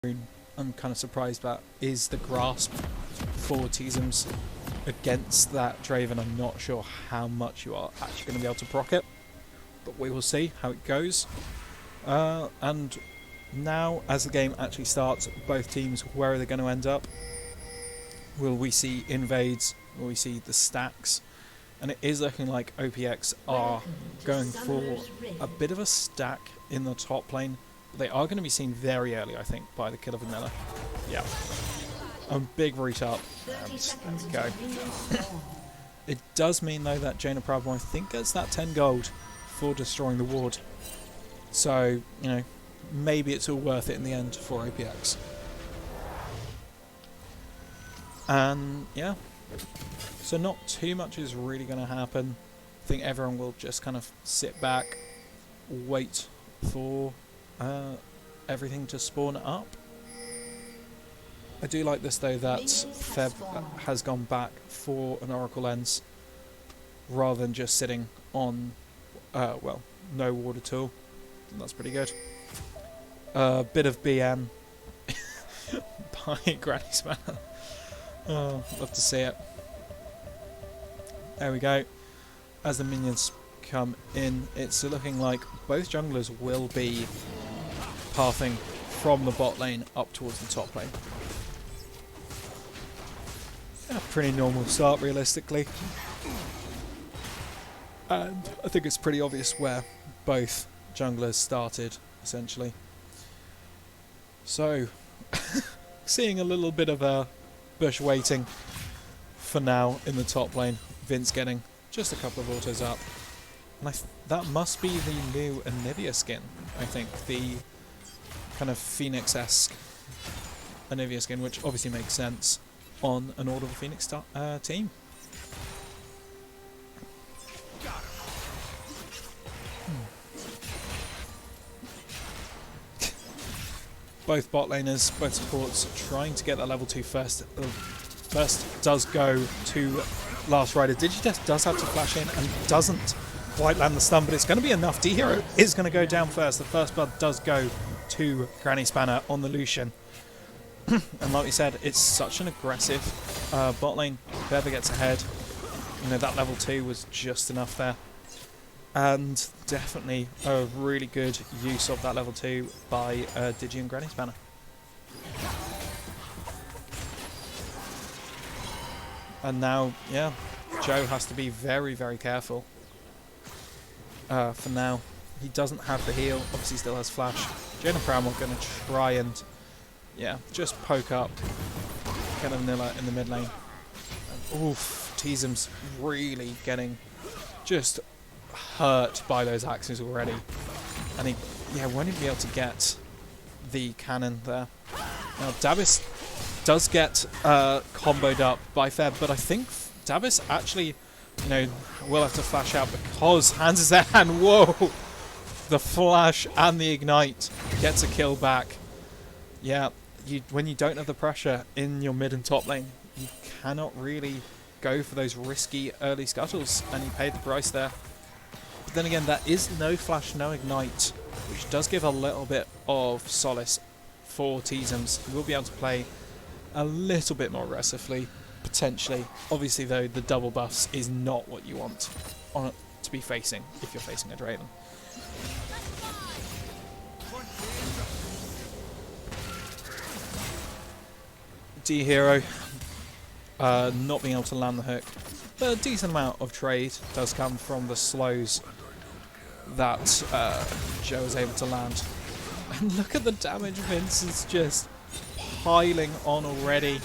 I'm kind of surprised about is the grasp for Teasums against that Draven. I'm not sure how much you are actually going to be able to proc it, but we will see how it goes. And now, as the game actually starts, both teams, where are they going to end up? Will we see invades? Will we see the stacks? And it is looking like OPX are going for a bit of a stack in the top lane. But they are going to be seen very early, I think, by the Killer Vanilla. Yeah. A big root up. And there we go. It does mean, though, that Jaina Proudmore, I think, gets that 10 gold for destroying the ward. So, you know, maybe it's all worth it in the end for OPX. And, yeah. So not too much is really going to happen. I think everyone will just kind of sit back, wait for everything to spawn up. I do like this though that Feb has gone back for an Oracle Lens rather than just sitting on, well, no ward at all. That's pretty good. Bit of BM by Granny's Manor. Oh, love to see it. There we go. As the minions come in, it's looking like both junglers will be pathing from the bot lane up towards the top lane. Yeah, pretty normal start realistically. And I think it's pretty obvious where both junglers started, essentially. So, seeing a little bit of a bush waiting for now in the top lane. Vince getting just a couple of autos up. And that must be the new Anivia skin, I think. The kind of Phoenix-esque Anivia skin, which obviously makes sense on an Order of the Phoenix team. Both bot laners, both supports, trying to get that level 2 first. First does go to Last Rider. Digitest does have to flash in and doesn't quite land the stun, but it's going to be enough. D-Hero is going to go down first. The first blood does go to Granny Spanner on the Lucian. And like we said, it's such an aggressive bot lane. Whoever gets ahead, you know, that level 2 was just enough there. And definitely a really good use of that level 2 by Digi and Granny Spanner. And now, yeah, Joe has to be very, very careful. For now, he doesn't have the heal. Obviously, still has flash. Jaina Proudmore going to try and, yeah, just poke up. Get a vanilla in the mid lane. And, oof, Teasum's really getting just hurt by those axes already. And he, yeah, won't even be able to get the cannon there. Now, Davis does get comboed up by Feb, but I think Davis actually, you know, will have to flash out because Hans is there, and whoa! The flash and the ignite gets a kill back. Yeah, when you don't have the pressure in your mid and top lane, you cannot really go for those risky early scuttles, and you pay the price there. But then again, there is no flash, no ignite, which does give a little bit of solace for Teasums. He will be able to play a little bit more aggressively, potentially. Obviously, though, the double buffs is not what you want to be facing if you're facing a Draven. D-Hero not being able to land the hook, but a decent amount of trade does come from the slows that Joe is able to land. And look at the damage Vince is just piling on already.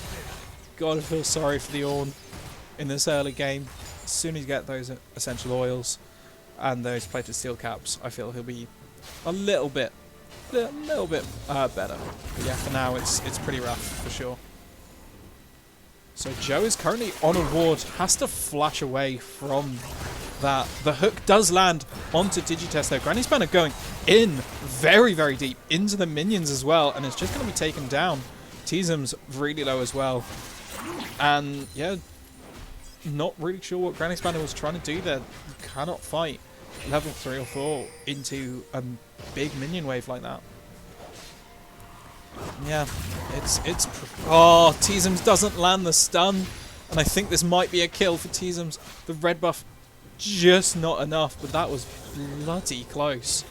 Gotta feel sorry for the Ornn in this early game. As soon as you get those essential oils and those plated steel caps, I feel he'll be a little bit better. But yeah, for now it's pretty rough for sure. So Joe is currently on a ward, has to flash away from that. The hook does land onto Digitest though. Granny Spanner going in very, very deep into the minions as well, and it's just going to be taken down. Teasum's really low as well. And yeah, not really sure what Granny Spanner was trying to do there. You cannot fight level 3 or 4 into a big minion wave like that. Yeah, oh, Teasums doesn't land the stun, and I think this might be a kill for Teasums. The red buff, just not enough, but that was bloody close.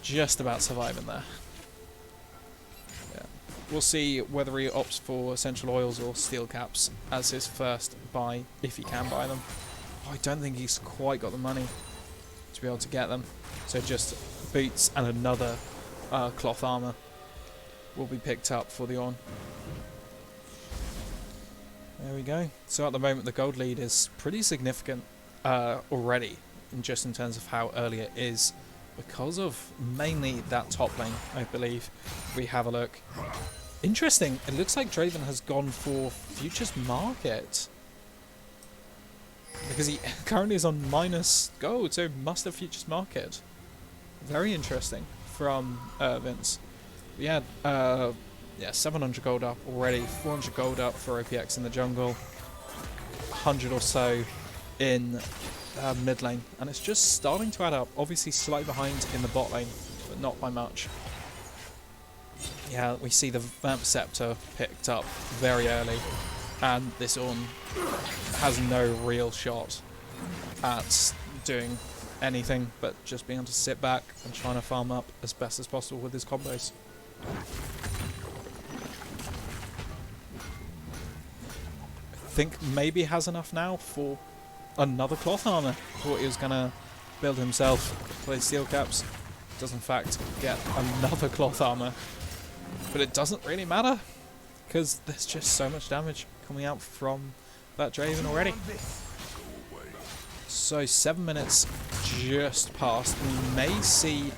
Just about surviving there. Yeah. We'll see whether he opts for essential oils or steel caps as his first buy, if he can buy them. Oh, I don't think he's quite got the money to be able to get them. So just boots and another cloth armor will be picked up for the on. There we go. So at the moment the gold lead is pretty significant already, just in terms of how early it is, because of mainly that top lane, I believe. We have a look. Interesting, it looks like Draven has gone for Futures Market, because he currently is on minus gold, so must have Futures Market. Very interesting from Vince. We had yeah, 700 gold up already, 400 gold up for OPX in the jungle, 100 or so in mid lane, and it's just starting to add up. Obviously slightly behind in the bot lane, but not by much. Yeah, we see the Vamp Scepter picked up very early, and this Ornn has no real shot at doing anything but just being able to sit back and trying to farm up as best as possible with his combos. I think maybe has enough now for another cloth armor. Thought he was gonna build himself, play steel caps. Does in fact get another cloth armor, but it doesn't really matter because there's just so much damage coming out from that Draven already. So 7 minutes just passed. We may see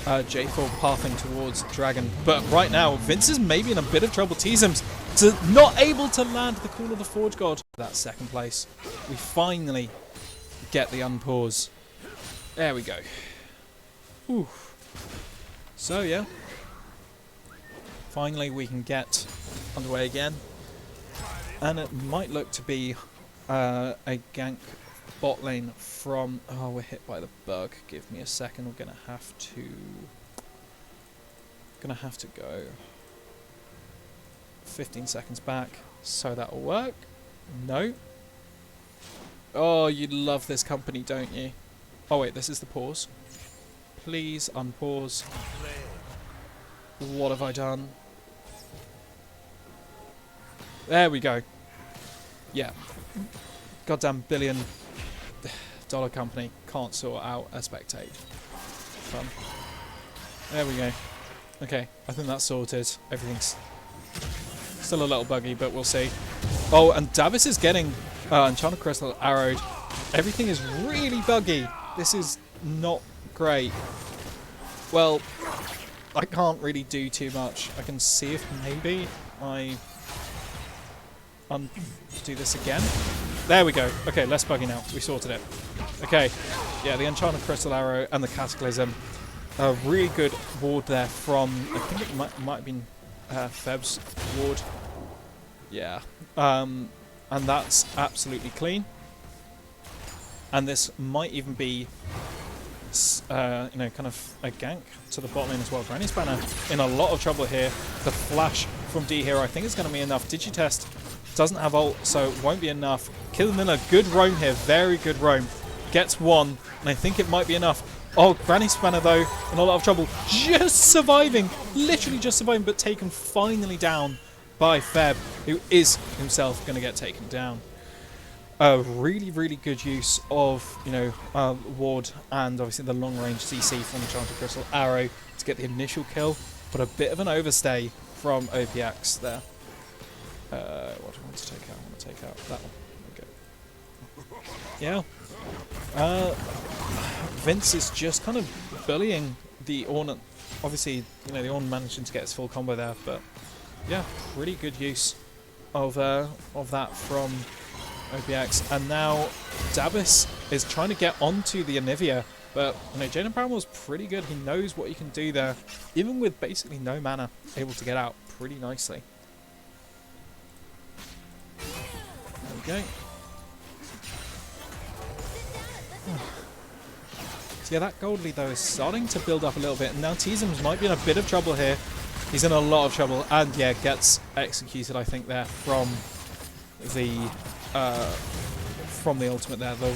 J4 pathing towards Dragon, but right now Vince is maybe in a bit of trouble. Teasums to not able to land the Call of the Forge God. That second place. We finally get the unpause. There we go. Whew. So yeah, finally we can get underway again, and it might look to be a gank bot lane from... Oh, we're hit by the bug. Give me a second. We're gonna have to go 15 seconds back, so that'll work. No. Oh, you love this company, don't you? Oh wait, this is the pause. Please unpause. What have I done? There we go. Yeah. Goddamn $billion company can't sort out a spectate. Fun. There we go. Okay, I think that's sorted. Everything's still a little buggy, but we'll see. Oh, and Davis is getting Enchanted Crystal arrowed. Everything is really buggy. This is not great. Well, I can't really do too much. I can see if maybe I undo this again. There we go. Okay, less buggy now. We sorted it. Okay, yeah, the Enchanted Crystal Arrow and the Cataclysm. A really good ward there from, I think it might have been Feb's ward. Yeah. And that's absolutely clean. And this might even be, you know, kind of a gank to the bot lane as well. Granny Spanner in a lot of trouble here. The flash from D Hero, I think it's going to be enough. Digitest doesn't have ult, so it won't be enough. Killamilla, good roam here. Very good roam. Gets one, and I think it might be enough. Oh, Granny Spanner, though, in a lot of trouble. Just surviving. Literally just surviving, but taken finally down by Feb, who is himself going to get taken down. A really, really good use of, you know, ward and obviously the long-range CC from Enchanted Crystal Arrow to get the initial kill, but a bit of an overstay from OPX there. What do I want to take out? I want to take out that one. Okay. Yeah. Vince is just kind of bullying the Ornn. Obviously, you know, the Ornn managing to get his full combo there, but yeah, pretty good use of that from OPX. And now Davis is trying to get onto the Anivia, but you know, Jaden Bramwell's pretty good. He knows what he can do there, even with basically no mana, able to get out pretty nicely. There we go. So yeah, that gold lead though is starting to build up a little bit, and now Teasums might be in a bit of trouble here. He's in a lot of trouble, and yeah, gets executed, I think, there from the ultimate there, the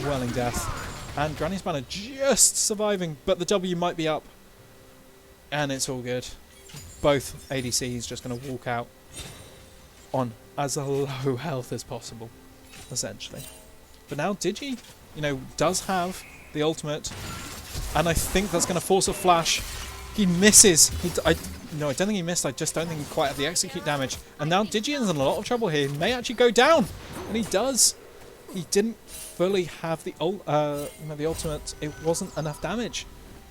Whirling Death. And Granny's Banner just surviving, but the W might be up, and it's all good. Both ADCs just going to walk out on as low health as possible, essentially. But now Digi, you know, does have the ultimate, and I think that's going to force a flash. He misses. No, I don't think he missed. I just don't think he quite had the execute damage. And now Digi is in a lot of trouble here. He may actually go down, and he does. He didn't fully have the the ultimate. It wasn't enough damage.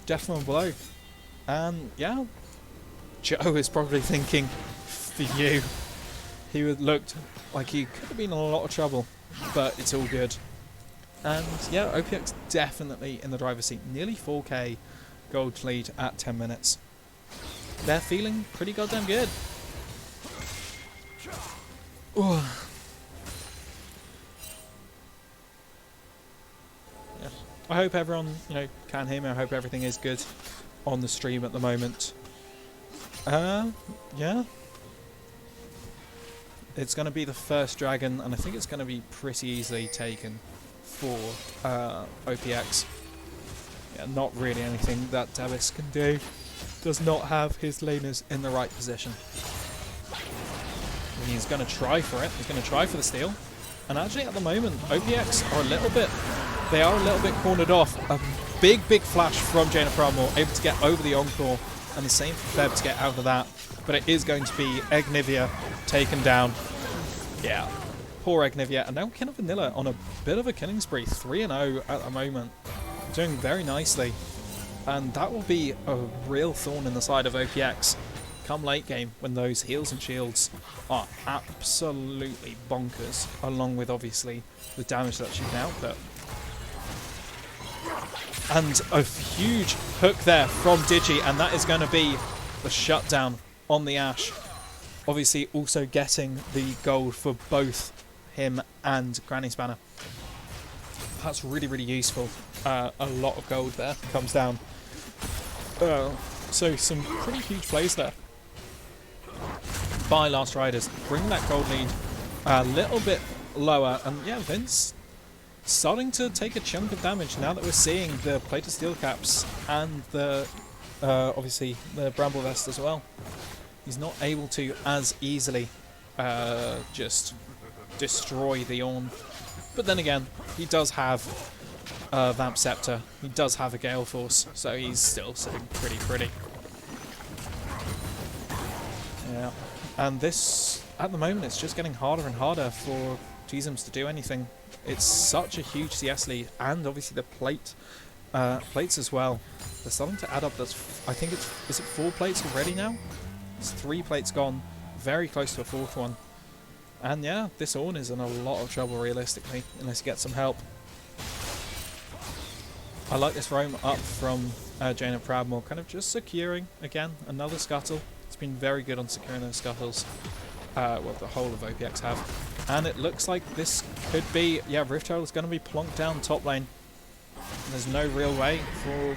Death from below. And yeah, Joe is probably thinking, for you. He looked like he could have been in a lot of trouble, but it's all good. And yeah, OPX definitely in the driver's seat. Nearly 4k gold lead at 10 minutes. They're feeling pretty goddamn good. Ooh. Yeah. I hope everyone, you know, can hear me. I hope everything is good on the stream at the moment. Yeah. It's going to be the first dragon, and I think it's going to be pretty easily taken for OPX. Yeah, not really anything that Davis can do. Does not have his laners in the right position. And he's going to try for it. He's going to try for the steal. And actually, at the moment, OPX are a little bit cornered off. A big flash from Jaina Pramor, able to get over the Encore, and the same for Feb to get out of that. But it is going to be Egnivia taken down. Yeah, poor Egnivia. And now Kin of Vanilla on a bit of a killing spree, 3-0 at the moment. Doing very nicely. And that will be a real thorn in the side of OPX come late game, when those heals and shields are absolutely bonkers, along with obviously the damage that she can output. And a huge hook there from Digi, and that is going to be the shutdown on the Ashe. Obviously also getting the gold for both him and Granny's Banner. That's really useful. A lot of gold there comes down. So some pretty huge plays there by Last Riders. Bring that gold lead a little bit lower. And yeah, Vince starting to take a chunk of damage now that we're seeing the plated steel caps and the obviously the bramble vest as well. He's not able to as easily just destroy the Ornn. But then again, he does have Vamp Scepter. He does have a Gale Force, so he's still sitting pretty. Yeah, and this, at the moment, it's just getting harder and harder for Teasums to do anything. It's such a huge CS lead, and obviously the plates as well. They're starting to add up. That's, I think is it 4 plates already now? It's 3 plates gone, very close to a 4th one. And yeah, this Ornn is in a lot of trouble realistically, unless he gets some help. I like this roam up from Jaina Pramor, kind of just securing, again, another scuttle. It's been very good on securing those scuttles, well, the whole of OPX have. And it looks like this could be, yeah, Rift Herald is going to be plonked down top lane. There's no real way for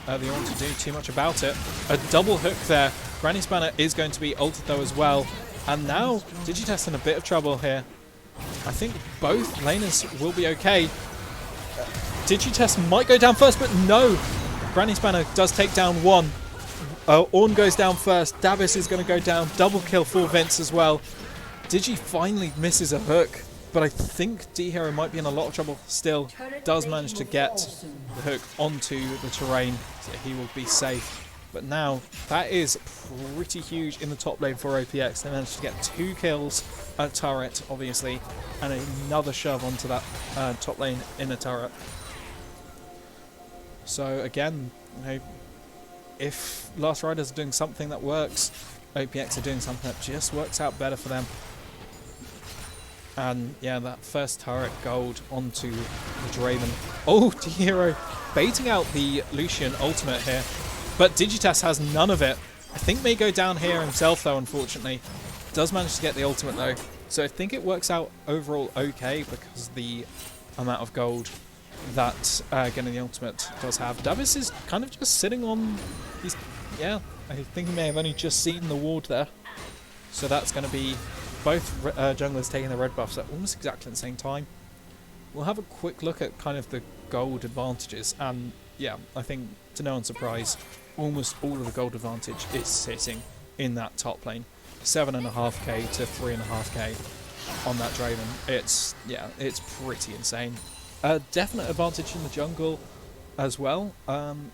the Ornn to do too much about it. A double hook there. Granny's Banner is going to be ulted though as well. And now Digitest in a bit of trouble here. I think both laners will be okay. Digitest might go down first, but no! Granny's Banner does take down one. Ornn goes down first. Davis is going to go down. Double kill for Vince as well. Digi finally misses a hook, but I think D-Hero might be in a lot of trouble still. Does manage to get the hook onto the terrain, so he will be safe. But now, that is pretty huge in the top lane for OPX. They managed to get 2 kills, a turret, obviously, and another shove onto that top lane in a turret. So again, you know, if Last Riders are doing something that works, OPX are doing something that just works out better for them. And yeah, that first turret gold onto the Draven. Oh, D-Hero baiting out the Lucian ultimate here. But Digitest has none of it. I think may go down here himself though, unfortunately. Does manage to get the ultimate though. So I think it works out overall okay because the amount of gold that getting the ultimate does have. Davis is kind of just sitting on... Yeah, I think he may have only just seen the ward there. So that's going to be both junglers taking the red buffs at almost exactly the same time. We'll have a quick look at kind of the gold advantages, and yeah, I think to no one's surprise, almost all of the gold advantage is sitting in that top lane. 7.5k to 3.5k on that Draven. It's pretty insane. Definite advantage in the jungle as well.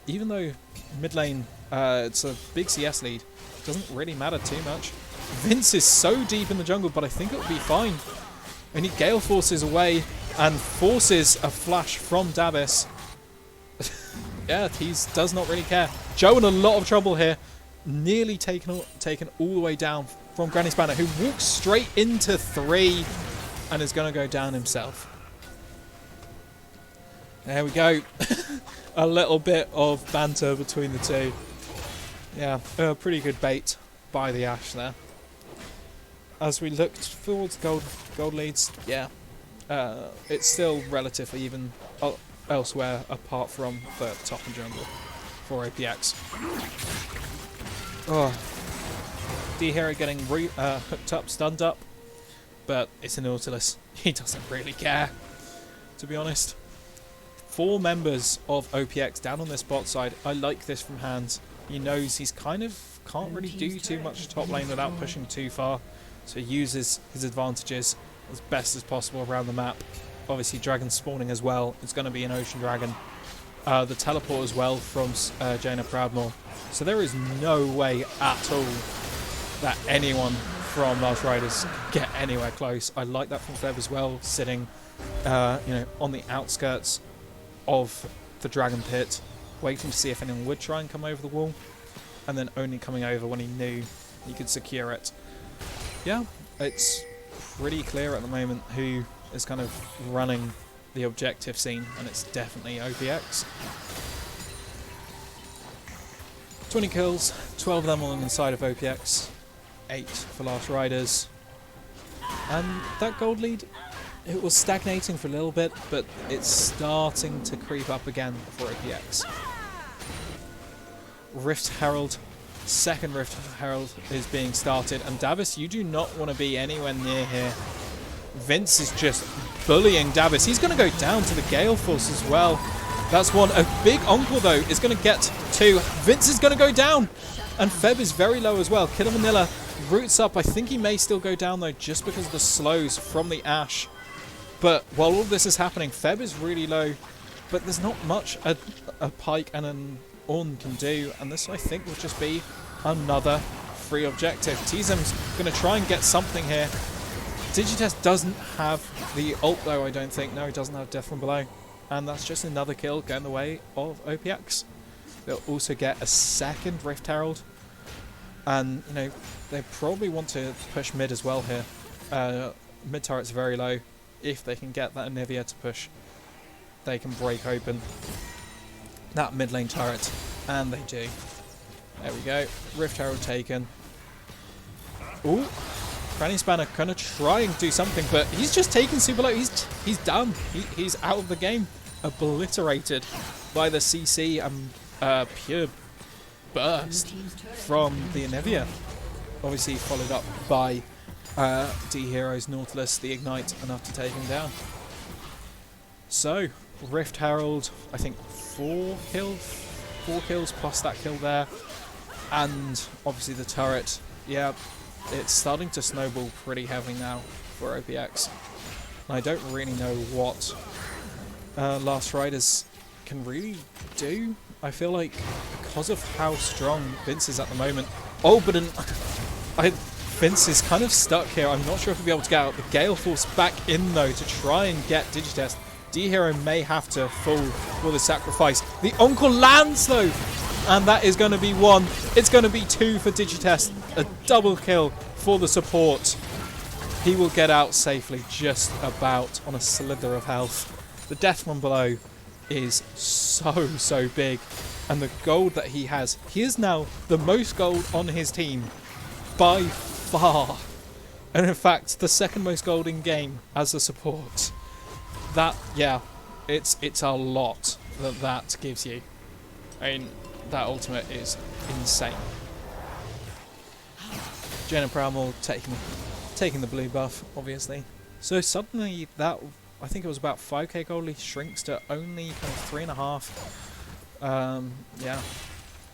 Even though mid lane, it's a big CS lead, doesn't really matter too much. Vince is so deep in the jungle, but I think it'll be fine. And he Gale Forces away and forces a flash from Davis. Yeah, he does not really care. Joe in a lot of trouble here. Nearly taken all the way down from Granny Spanner, who walks straight into 3 and is going to go down himself. There we go. A little bit of banter between the two. Yeah, pretty good bait by the Ashe there. As we look towards gold leads, yeah, it's still relatively even elsewhere apart from the top and jungle for APX. Oh, D-Hero getting hooked up, stunned up, but it's a Nautilus. He doesn't really care, to be honest. 4 members of OPX down on this bot side. I like this from Hans. He knows he's kind of can't really do too much top lane without pushing too far, so he uses his advantages as best as possible around the map. Obviously dragon spawning as well. It's going to be an ocean dragon. The teleport as well from Jaina Proudmoore. So there is no way at all that anyone from Last Riders get anywhere close. I like that from Feb as well, sitting on the outskirts of the dragon pit, waiting to see if anyone would try and come over the wall, and then only coming over when he knew he could secure it. Yeah, it's pretty clear at the moment who is kind of running the objective scene, and it's definitely OPX. 20 kills, 12 of them on the inside of OPX, 8 for Last Riders. And that gold lead, it was stagnating for a little bit, but it's starting to creep up again for OPX. Rift Herald, second Rift Herald is being started, and Davis, you do not want to be anywhere near here. Vince is just bullying Davis. He's going to go down to the Gale Force as well. That's one. A big Uncle, though, is going to get 2. Vince is going to go down, and Feb is very low as well. Killer Manila roots up. I think he may still go down, though, just because of the slows from the Ashe. But while all this is happening, Feb is really low, but there's not much a Pike and an Ornn can do, and this, I think, will just be another free objective. Tizem's going to try and get something here. Digitest doesn't have the ult, though, I don't think. No, he doesn't have Death from Below. And that's just another kill going the way of OPX. They'll also get a second Rift Herald. And, they probably want to push mid as well here. Mid turret's very low. If they can get that Anivia to push, they can break open that mid lane turret. And they do. There we go. Rift Herald taken. Ooh. Granny Spanner gonna try and do something, but he's just taken super low. He's done. He's out of the game. Obliterated by the CC and pure burst from the Anivia. Obviously followed up by D-Hero's Nautilus, the Ignite, enough to take him down. So, Rift Herald, I think 4 kills plus that kill there. And obviously the turret, yeah, it's starting to snowball pretty heavily now for OPX. And I don't really know what Last Riders can really do. I feel like because of how strong Vince is at the moment. Oh, but Vince is kind of stuck here. I'm not sure if he'll be able to get out. The Gale Force back in, though, to try and get Digitest. D-Hero may have to fall for the sacrifice. The Uncle lands, though! And that is going to be 1. It's going to be 2 for Digitest. A double kill for the support. He will get out safely, just about, on a slither of health. The death from below is so big. And the gold that he has is now the most gold on his team by far. And in fact, the second most gold in game as a support. That, yeah, It's a lot that gives you. I mean, that ultimate is insane. Jaina Pramil taking the blue buff, obviously. So suddenly that, I think it was about 5k gold, shrinks to only kind of 3.5. Yeah,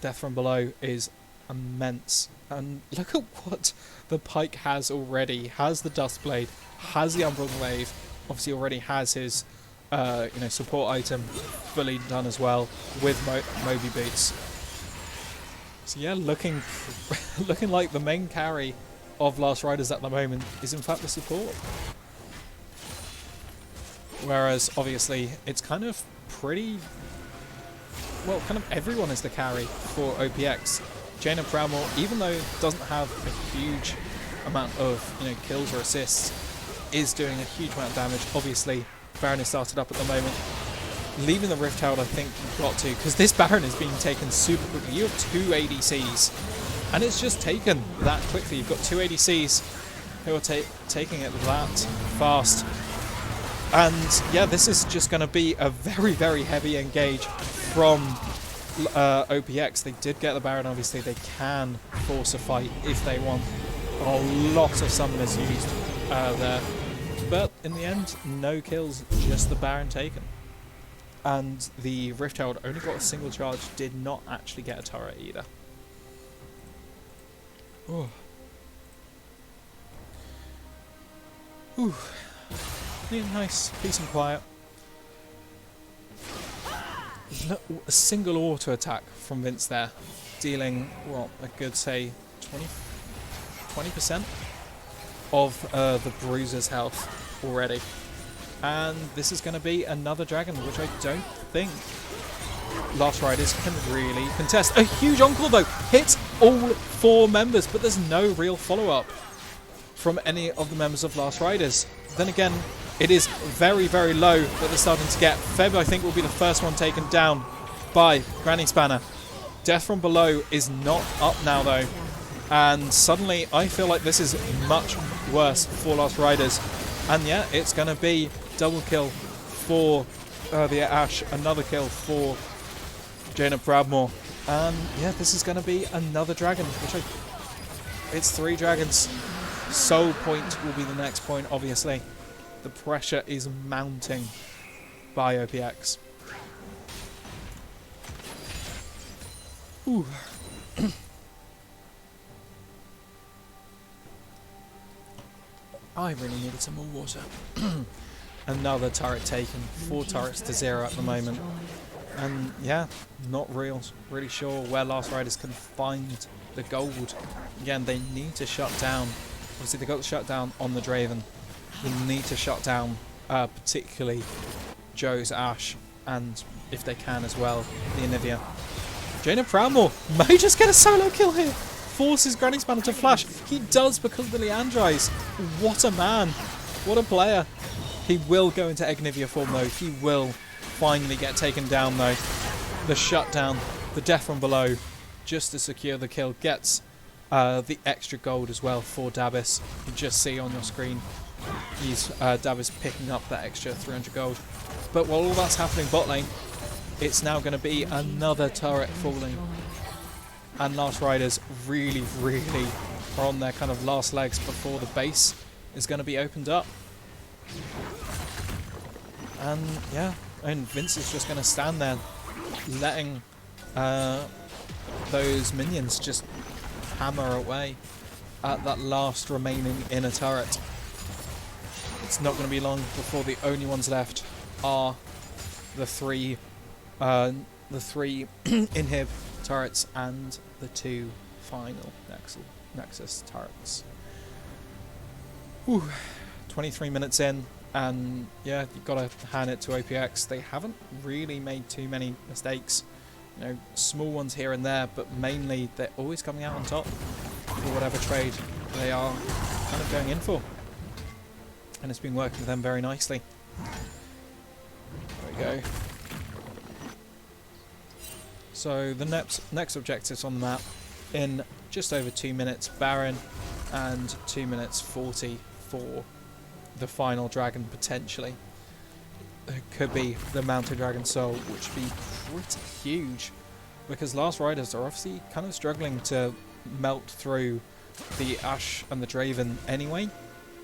Death from Below is immense. And look at what the Pike has already. Has the Dust Blade, has the Umbral Glaive, obviously already has his support item fully done as well with Moby Boots. So yeah, looking like the main carry of Last Riders at the moment is in fact the support. Whereas obviously it's kind of pretty, well, kind of everyone is the carry for OPX. Jaina Pramil, even though it doesn't have a huge amount of kills or assists, is doing a huge amount of damage. Obviously Baron is started up at the moment. Leaving the Rift Herald, I think you've got to, because this Baron is being taken super quickly. You have 2 ADCs, and it's just taken that quickly. You've got 2 ADCs who are taking it that fast. And yeah, this is just going to be a very, very heavy engage from OPX. They did get the Baron, obviously. They can force a fight if they want. A lot of summoners used there. But in the end, no kills, just the Baron taken. And the Rift Herald only got a single charge, did not actually get a turret either. Oh. Ooh. Yeah, nice, peace and quiet. A single auto attack from Vince there, dealing, what, a good, say, 20% of the Bruiser's health already. And this is going to be another dragon, which I don't think Last Riders can really contest. A huge Encore, though, hits all 4 members, but there's no real follow-up from any of the members of Last Riders. Then again, it is very, very low that they're starting to get. Feb, I think, will be the first one taken down by Granny Spanner. Death from Below is not up now, though. And suddenly, I feel like this is much worse for Last Riders. And yeah, it's going to be double kill for the Ashe, another kill for Jaina Pramil. And yeah, this is going to be another dragon, it's 3 dragons. Soul Point will be the next point, obviously. The pressure is mounting by OPX. Ooh. I really needed some more water. Another turret taken. 4 turrets to 0 at the moment. And yeah, not really sure where Last Riders can find the gold. Again, they need to shut down. Obviously, they got the shutdown on the Draven. They need to shut down particularly Joe's Ashe, and if they can as well, the Anivia. Jaina Pramil may just get a solo kill here. Forces Granny Spanner to flash. He does because of the Leandrize. What a man. What a player. He will go into Egnivia form though. He will finally get taken down though. The shutdown, the Death from Below, just to secure the kill, gets the extra gold as well for Dabis. You just see on your screen, Dabis picking up that extra 300 gold. But while all that's happening bot lane, it's now going to be another turret falling. And Last Riders really, really are on their kind of last legs before the base is going to be opened up. And yeah, and Vince is just going to stand there, letting those minions just hammer away at that last remaining inner turret. It's not going to be long before the only ones left are the three inhib turrets and the 2 final Nexus turrets. Whew. 23 minutes in, and yeah, you've got to hand it to OPX. They haven't really made too many mistakes. You know, small ones here and there, but mainly they're always coming out on top for whatever trade they are kind of going in for. And it's been working for them very nicely. There we go. So the next objectives on the map in just over 2 minutes, Baron, and 2 minutes 40 for the final dragon potentially. could be the Mountain Dragon Soul, which would be pretty huge, because Last Riders are obviously kind of struggling to melt through the Ash and the Draven anyway,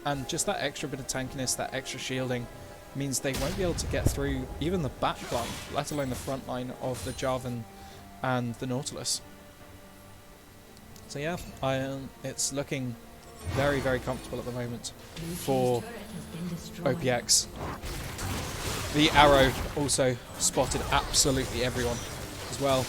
and just that extra bit of tankiness, that extra shielding, means they won't be able to get through even the back line, let alone the front line of the Jarvan and the Nautilus. So yeah, it's looking very, very comfortable at the moment for OPX. The arrow also spotted absolutely everyone as well.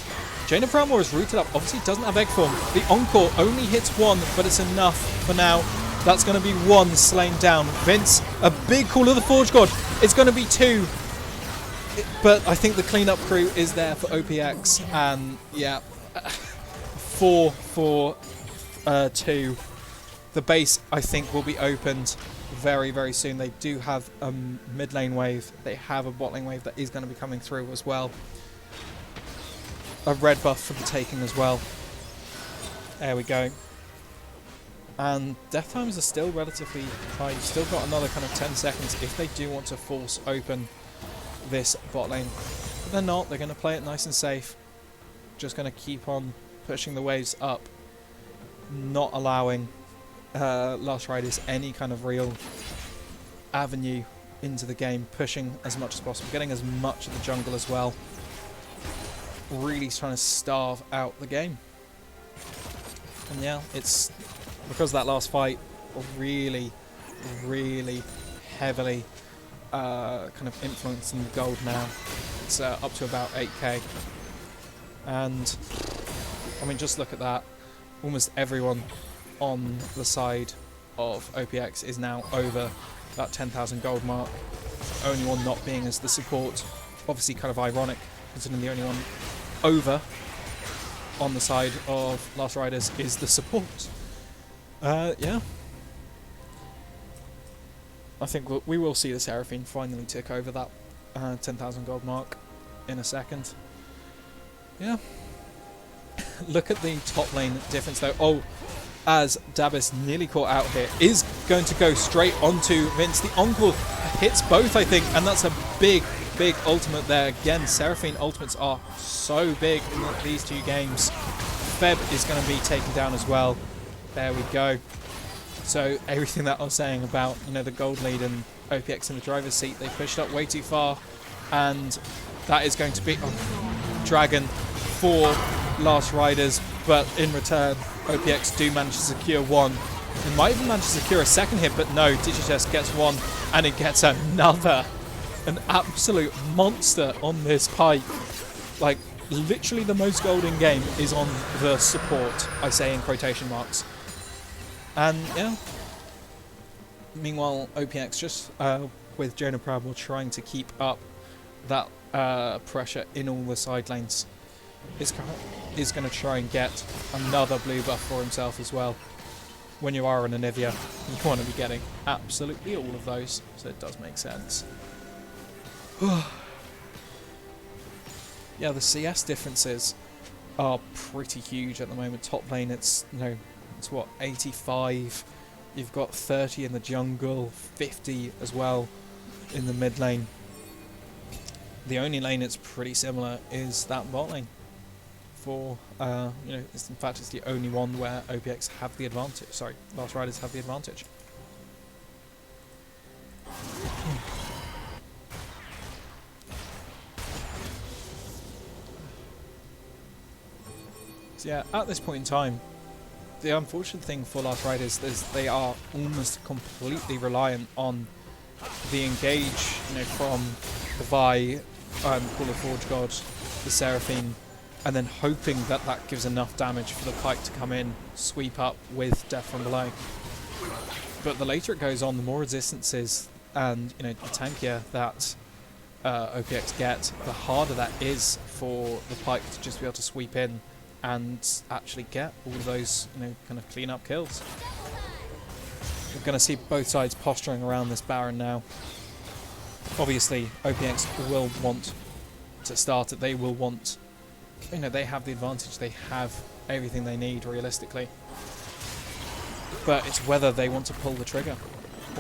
Jaina Proudmoore is rooted up, obviously doesn't have egg form. The Encore only hits one, but it's enough for now. That's going to be one slain down. Vince, a big call of the Forge God. It's going to be two. But I think the cleanup crew is there for OPX. And yeah, 4 for 2. The base, I think, will be opened very, very soon. They do have a mid lane wave. They have a bot lane wave that is going to be coming through as well. A red buff for the taking as well. There we go. And death times are still relatively high. You've still got another kind of 10 seconds if they do want to force open this bot lane. But they're not. They're going to play it nice and safe. Just going to keep on pushing the waves up. Not allowing Last Riders any kind of real avenue into the game. Pushing as much as possible. Getting as much of the jungle as well. Really trying to starve out the game. And yeah, it's because that last fight really, really heavily kind of influencing the gold now. It's up to about 8k. And I mean, just look at that. Almost everyone on the side of OPX is now over that 10,000 gold mark. The only one not being as the support. Obviously kind of ironic, considering the only one over on the side of Last Riders is the support. Yeah. I think we will see the Seraphine finally tick over that 10,000 gold mark in a second. Yeah. Look at the top lane difference though. Oh, as Dabis nearly caught out here, is going to go straight onto Vince. The Encore hits both, I think, and that's a big, big ultimate there. Again, Seraphine ultimates are so big in these two games. Feb is going to be taken down as well. There we go. So everything that I was saying about, you know, the gold lead and OPX in the driver's seat, they pushed up way too far, and that is going to be Dragon for Last Riders, but in return OPX do manage to secure one. They might even manage to secure a second hit, but no, Digites gets one and it gets another. An absolute monster on this pipe. Like, literally the most gold in game is on the support, I say in quotation marks. And yeah, meanwhile OPX just with Jaina Proudmoore trying to keep up that pressure in all the side lanes is going to try and get another blue buff for himself as well. When you are an Anivia, you want to be getting absolutely all of those, so it does make sense. Yeah, the CS differences are pretty huge at the moment. Top lane, it's, you know, it's what, 85. You've got 30 in the jungle, 50 as well in the mid lane. The only lane it's pretty similar is that bot lane. For you know, in fact, it's the only one where OPX have the advantage. Sorry, Last Riders have the advantage. So yeah, at this point in time, the unfortunate thing for Last Riders is they are almost completely reliant on the engage, you know, from the Vi, Call of Forge God, the Seraphine, and then hoping that that gives enough damage for the Pike to come in, sweep up with Death from Below. But the later it goes on, the more resistances and, you know, the tankier that OPX get, the harder that is for the Pike to just be able to sweep in and actually get all of those, you know, kind of clean up kills. We're going to see both sides posturing around this Baron now. Obviously, OPX will want to start it. They will want, you know, they have the advantage. They have everything they need, realistically. But it's whether they want to pull the trigger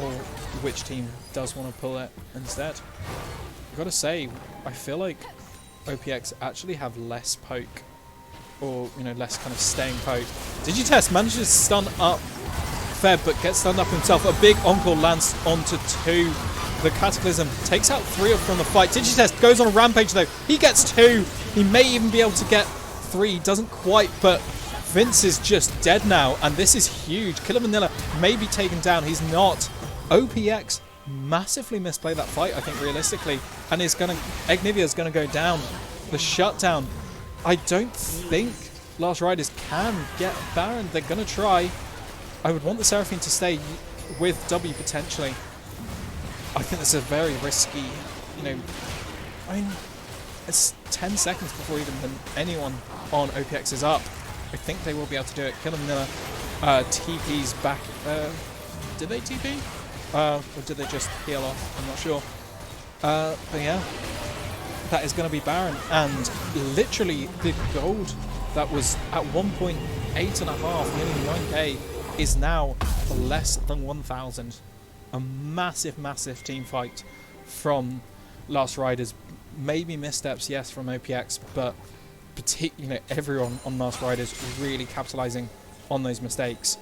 or which team does want to pull it instead. gotta say, I feel like OPX actually have less poke, or you know, less kind of staying poke. Digitest manages to stun up Feb, but gets stunned up himself. A big encore lands onto 2. The Cataclysm takes out 3 from the fight. Digitest goes on a rampage though. He gets 2. He may even be able to get 3. Doesn't quite, but Vince is just dead now, and this is huge. Killer Manila may be taken down. He's not. OPX massively misplayed that fight, I think, realistically, and Egnivia's gonna go down. The shutdown. I don't think Last Riders can get Baron. They're gonna try. I would want the Seraphine to stay with W potentially. I think that's a very risky, you know, I mean, it's 10 seconds before even anyone on OPX is up. I think they will be able to do it. Killer Manila TP's back. Did they TP? Or did they just heal off? I'm not sure. But yeah, that is going to be Baron. And literally the gold that was at 1.8.5, nearly 9k, is now less than 1,000. A massive, massive team fight from Last Riders. Maybe missteps, yes, from OPX, but particularly everyone on Last Riders really capitalizing on those mistakes.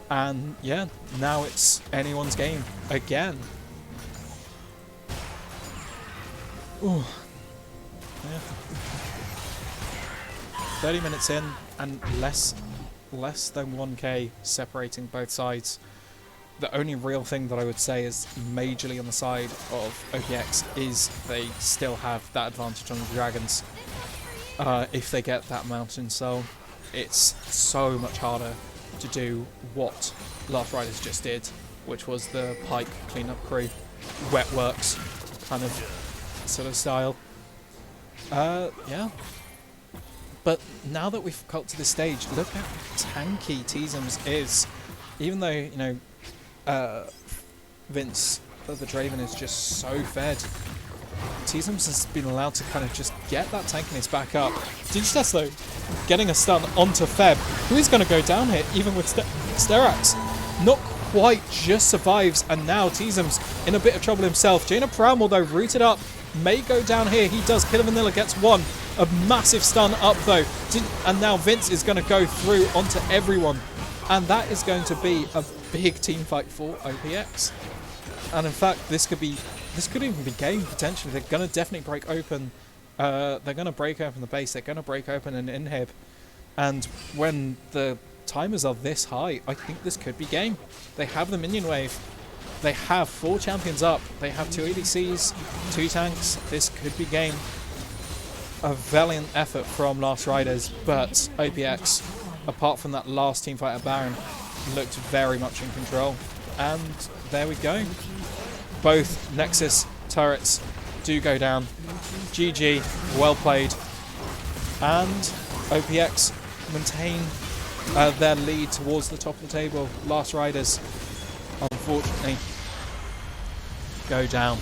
And yeah, now it's anyone's game again. Ooh. Yeah. 30 minutes in and less than 1k separating both sides. The only real thing that I would say is majorly on the side of OPX is they still have that advantage on the Dragons. If they get that Mountain Soul, it's so much harder to do what Last Riders just did, which was the Pike cleanup crew, wet works kind of sort of style. Yeah. But now that we've got to this stage, look how tanky Teasums is. Even though, you know, Vince, the Draven, is just so fed, Teasums has been allowed to kind of just get that tankiness back up. Digitest though, getting a stun onto Feb, who is going to go down here, even with Sterax. Not quite, just survives, and now Teasums in a bit of trouble himself. Jaina Pramwell though, rooted up, may go down here. He does. Killer Vanilla gets 1. A massive stun up though. And now Vince is going to go through onto everyone. And that is going to be a big team fight for OPX. And in fact, this could even be game potentially. They're going to definitely break open. They're going to break open the base. They're going to break open an inhib. And when the timers are this high, I think this could be game. They have the minion wave. They have 4 champions up. They have 2 ADCs, 2 tanks. This could be game. A valiant effort from Last Riders, but OPX, apart from that last team fight at Baron, looked very much in control. And there we go. Both Nexus turrets do go down. GG, well played. And OPX maintain their lead towards the top of the table. Last Riders, unfortunately, go down.